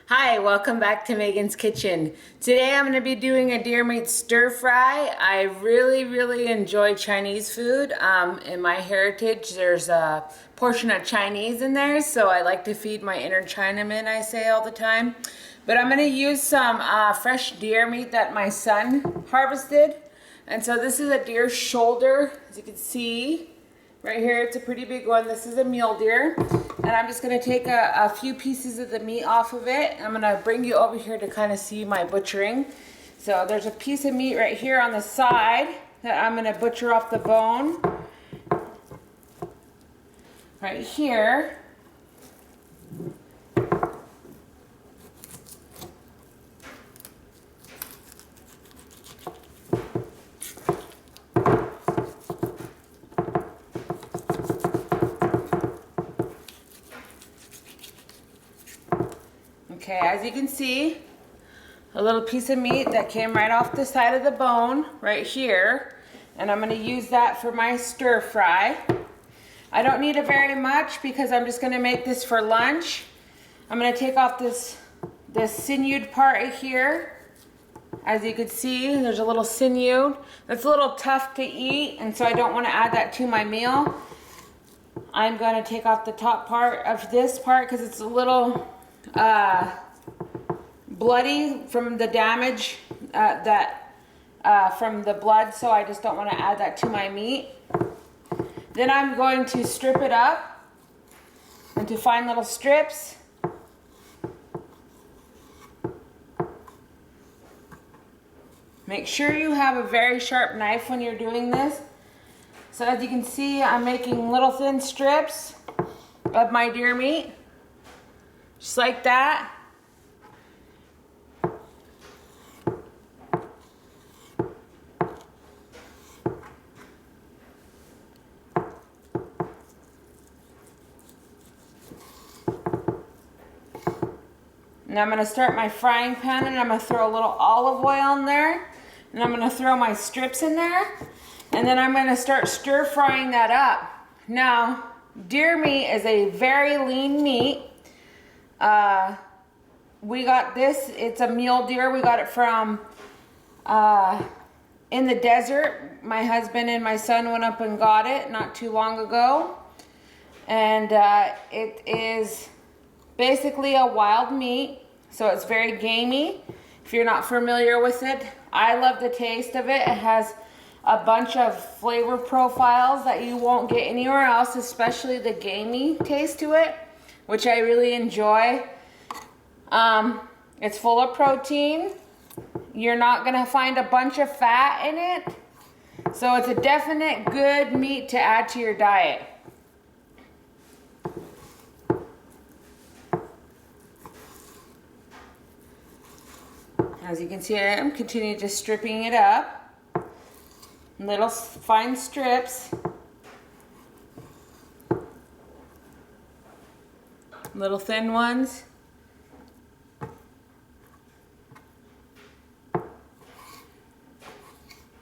Hi, welcome back to Megan's Kitchen. Today I'm going to be doing a deer meat stir fry. I really enjoy Chinese food. In my heritage, there's a portion of Chinese in there, so I like to feed my inner Chinaman, I say all the time. But I'm going to use some fresh deer meat that my son harvested. And so this is a deer shoulder, as you can see. Right here, it's a pretty big one. This is a mule deer. And I'm just gonna take a few pieces of the meat off of it. I'm gonna bring you over here to kind of see my butchering. So there's a piece of meat right here on the side that I'm gonna butcher off the bone. Right here. Okay, as you can see, a little piece of meat that came right off the side of the bone right here. And I'm gonna use that for my stir fry. I don't need it very much because I'm just gonna make this for lunch. I'm gonna take off this sinewed part right here. As you can see, there's a little sinew. That's a little tough to eat, and so I don't wanna add that to my meal. I'm gonna take off the top part of this part because it's a little bloody from the damage from the blood, so I just don't want to add that to my meat. Then I'm going to strip it up into fine little strips. Make sure you have a very sharp knife when you're doing this. So as you can see, I'm making little thin strips of my deer meat. Just like that. And I'm gonna start my frying pan and I'm gonna throw a little olive oil in there. And I'm gonna throw my strips in there. And then I'm gonna start stir frying that up. Now, deer meat is a very lean meat. We got this, it's a mule deer. We got it from in the desert. My husband and my son went up and got it not too long ago. And it is basically a wild meat, so it's very gamey. If you're not familiar with it, I love the taste of it. It has a bunch of flavor profiles that you won't get anywhere else, especially the gamey taste to it, which I really enjoy. It's full of protein. You're not gonna find a bunch of fat in it. So it's a definite good meat to add to your diet. As you can see, I'm continuing just stripping it up. Little fine strips. Little thin ones.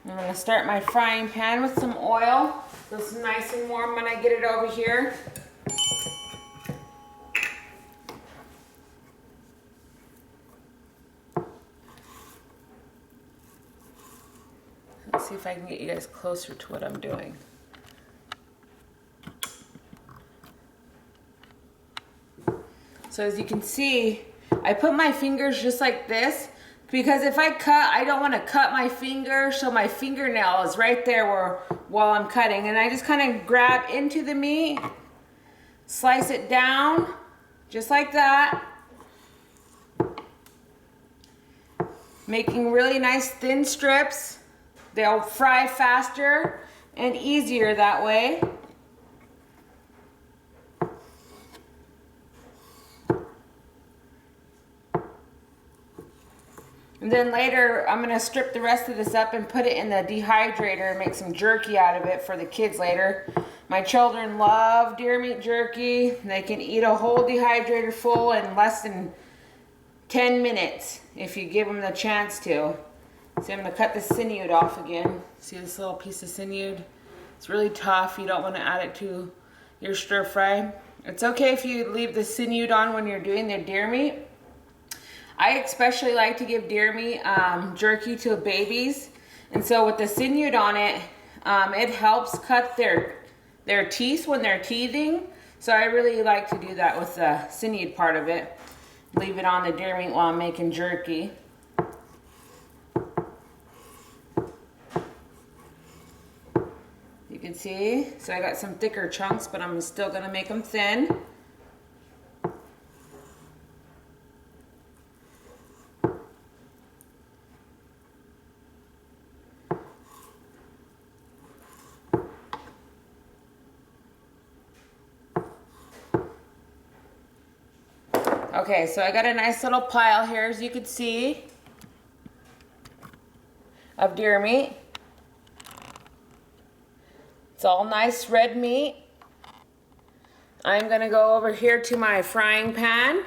I'm gonna start my frying pan with some oil. So it's nice and warm when I get it over here. Let's see if I can get you guys closer to what I'm doing. So as you can see, I put my fingers just like this because if I cut, I don't want to cut my finger, so my fingernail is right there while I'm cutting. And I just kind of grab into the meat, slice it down, just like that. Making really nice thin strips. They'll fry faster and easier that way. And then later, I'm gonna strip the rest of this up and put it in the dehydrator and make some jerky out of it for the kids later. My children love deer meat jerky. They can eat a whole dehydrator full in less than 10 minutes if you give them the chance to. So I'm gonna cut the sinewed off again. See this little piece of sinewed? It's really tough. You don't wanna add it to your stir fry. It's okay if you leave the sinewed on when you're doing the deer meat. I especially like to give deer meat jerky to babies, and so with the sinew on it, it helps cut their teeth when they're teething. So I really like to do that with the sinew part of it. Leave it on the deer meat while I'm making jerky. You can see, so I got some thicker chunks, but I'm still gonna make them thin. Okay, so I got a nice little pile here, as you can see, of deer meat. It's all nice red meat. I'm gonna go over here to my frying pan,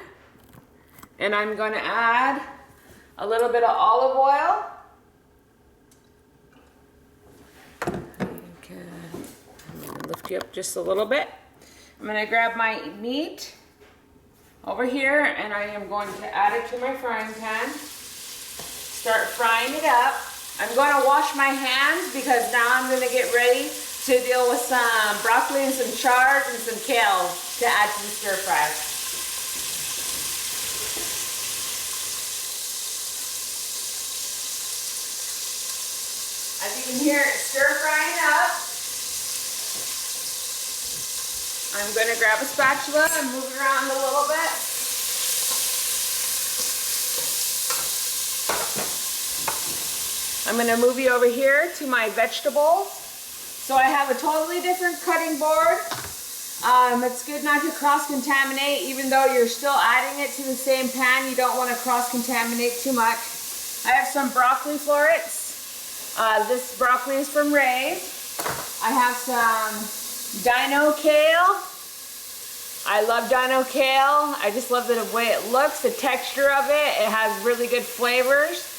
and I'm gonna add a little bit of olive oil. Okay. I'm gonna lift you up just a little bit. I'm gonna grab my meat over here, and I am going to add it to my frying pan. Start frying it up. I'm going to wash my hands because now I'm going to get ready to deal with some broccoli and some chard and some kale to add to the stir fry. As you can hear it stir frying up, I'm going to grab a spatula and move it around a little bit. I'm going to move you over here to my vegetables. So I have a totally different cutting board. It's good not to cross-contaminate, even though you're still adding it to the same pan. You don't want to cross-contaminate too much. I have some broccoli florets. This broccoli is from Ray's. I have some dino kale. I love dino kale. I just love the way it looks, the texture of it. It has really good flavors.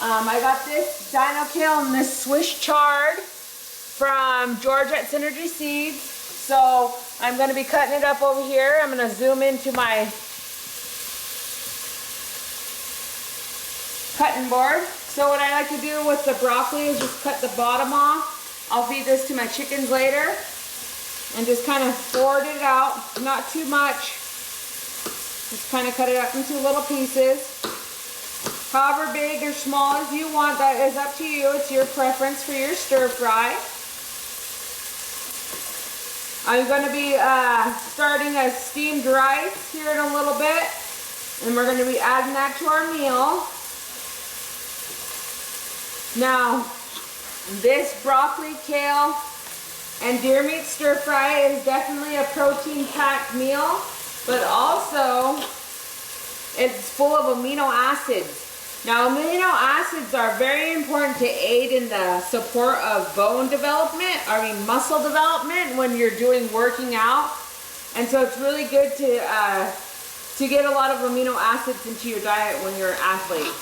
I got this dino kale and this Swiss chard from George at Synergy Seeds. So I'm going to be cutting it up over here. I'm going to zoom into my cutting board. So what I like to do with the broccoli is just cut the bottom off. I'll feed this to my chickens later. And just kind of sort it out, not too much. Just kind of cut it up into little pieces. However big or small as you want, that is up to you. It's your preference for your stir fry. I'm going to be starting a steamed rice here in a little bit. And we're going to be adding that to our meal. Now, this broccoli, kale, and deer meat stir fry is definitely a protein-packed meal, but also it's full of amino acids. Now, amino acids are very important to aid in the support of bone development, muscle development when you're working out. And so it's really good to get a lot of amino acids into your diet when you're an athlete.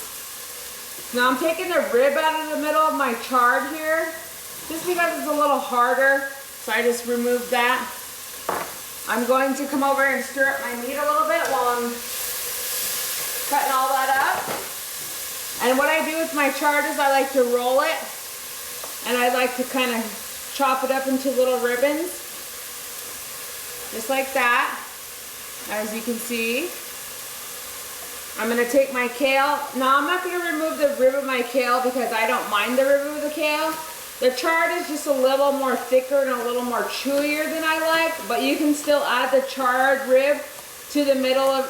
Now I'm taking the rib out of the middle of my chard here, just because it's a little harder, so I just removed that. I'm going to come over and stir up my meat a little bit while I'm cutting all that up. And what I do with my chard is I like to roll it, and I like to kind of chop it up into little ribbons, just like that, as you can see. I'm going to take my kale. Now I'm not going to remove the rib of my kale because I don't mind the rib of the kale. The chard is just a little more thicker and a little more chewier than I like, but you can still add the charred rib to the middle of,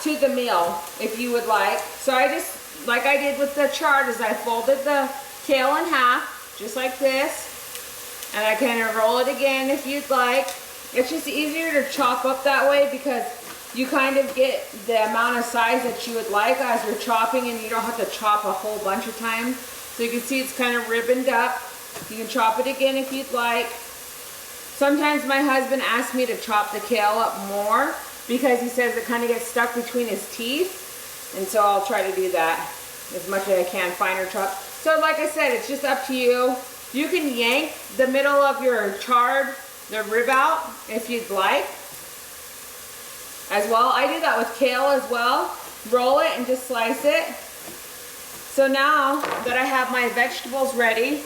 to the meal if you would like. So I just, like I did with the chard, is I folded the kale in half, just like this, and I kind of roll it again if you'd like. It's just easier to chop up that way because you kind of get the amount of size that you would like as you're chopping, and you don't have to chop a whole bunch of times. So you can see it's kind of ribboned up. You can chop it again if you'd like. Sometimes my husband asks me to chop the kale up more because he says it kind of gets stuck between his teeth. And so I'll try to do that as much as I can, finer chop. So like I said, it's just up to you. You can yank the middle of your chard, the rib out, if you'd like. as well. I do that with kale as well. Roll it and just slice it. So now that I have my vegetables ready,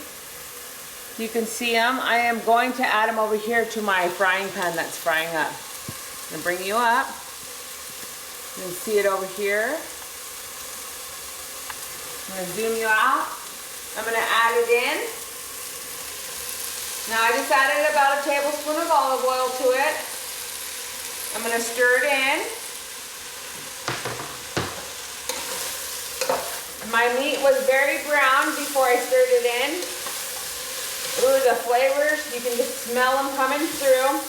you can see them. I am going to add them over here to my frying pan that's frying up. I'm going to bring you up. You can see it over here. I'm going to zoom you out. I'm going to add it in. Now I just added about a tablespoon of olive oil to it. I'm going to stir it in. My meat was very brown before I stirred it in. Ooh, the flavors, you can just smell them coming through.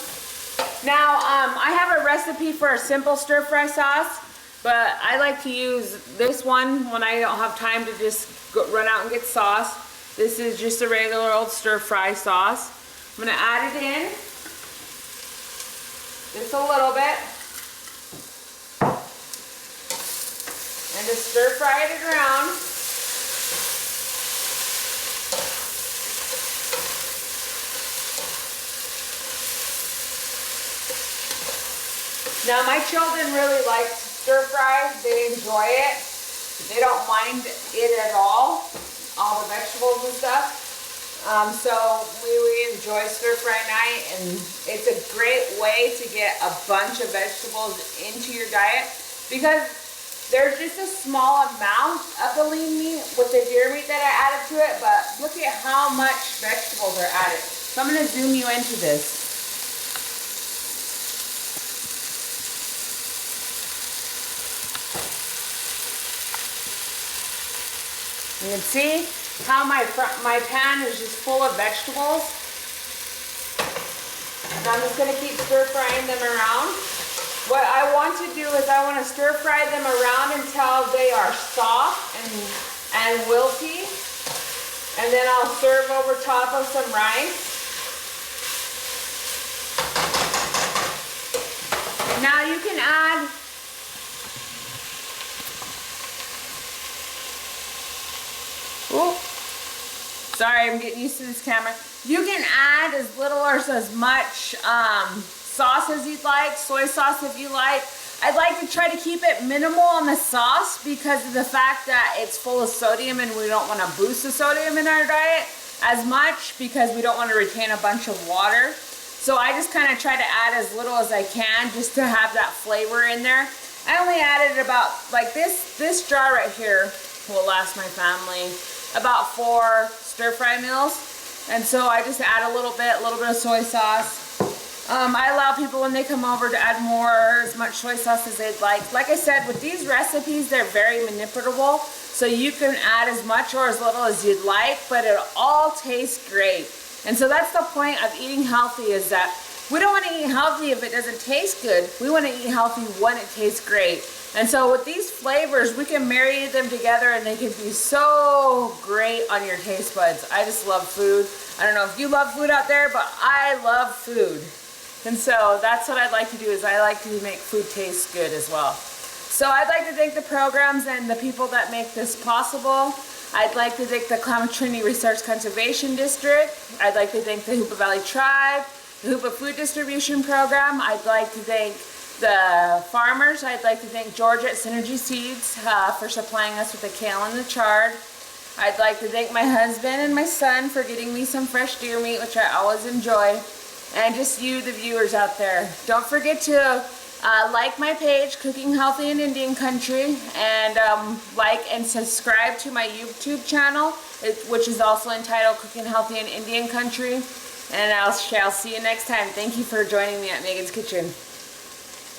Now, I have a recipe for a simple stir-fry sauce, but I like to use this one when I don't have time to just run out and get sauce. This is just a regular old stir-fry sauce. I'm going to add it in, just a little bit, and just stir-fry it around. Now my children really like stir fry. They enjoy it. They don't mind it at all the vegetables and stuff. So we enjoy stir fry night, and it's a great way to get a bunch of vegetables into your diet because there's just a small amount of the lean meat with the deer meat that I added to it, but look at how much vegetables are added. So I'm going to zoom you into this. You can see how my pan is just full of vegetables. And I'm just going to keep stir frying them around. What I want to do is I want to stir fry them around until they are soft and wilty. And then I'll serve over top of some rice. Now you can add sorry, I'm getting used to this camera. You can add as little or as much sauce as you'd like, soy sauce if you like. I'd like to try to keep it minimal on the sauce because of the fact that it's full of sodium and we don't want to boost the sodium in our diet as much because we don't want to retain a bunch of water. So I just kind of try to add as little as I can just to have that flavor in there. I only added about, like this jar right here will last my family about 4 stir-fry meals, and so I just add a little bit of soy sauce. I allow people when they come over to add more, as much soy sauce as they'd like. Like I said, with these recipes, they're very manipulable, so you can add as much or as little as you'd like, but it all tastes great. And so that's the point of eating healthy, is that we don't want to eat healthy if it doesn't taste good. We want to eat healthy when it tastes great. And so with these flavors, we can marry them together and they can be so great on your taste buds. I just love food. I don't know if you love food out there, but I love food. And so that's what I'd like to do, is I like to make food taste good as well. So I'd like to thank the programs and the people that make this possible. I'd like to thank the Klamath Trinity Resource Conservation District. I'd like to thank the Hoopa Valley Tribe, the Hoopa Food Distribution Program. I'd like to thank the farmers. I'd like to thank George at Synergy Seeds for supplying us with the kale and the chard. I'd like to thank my husband and my son for getting me some fresh deer meat, which I always enjoy. And just you, the viewers out there. Don't forget to like my page, Cooking Healthy in Indian Country, and like and subscribe to my YouTube channel, which is also entitled Cooking Healthy in Indian Country. And I shall see you next time. Thank you for joining me at Megan's Kitchen.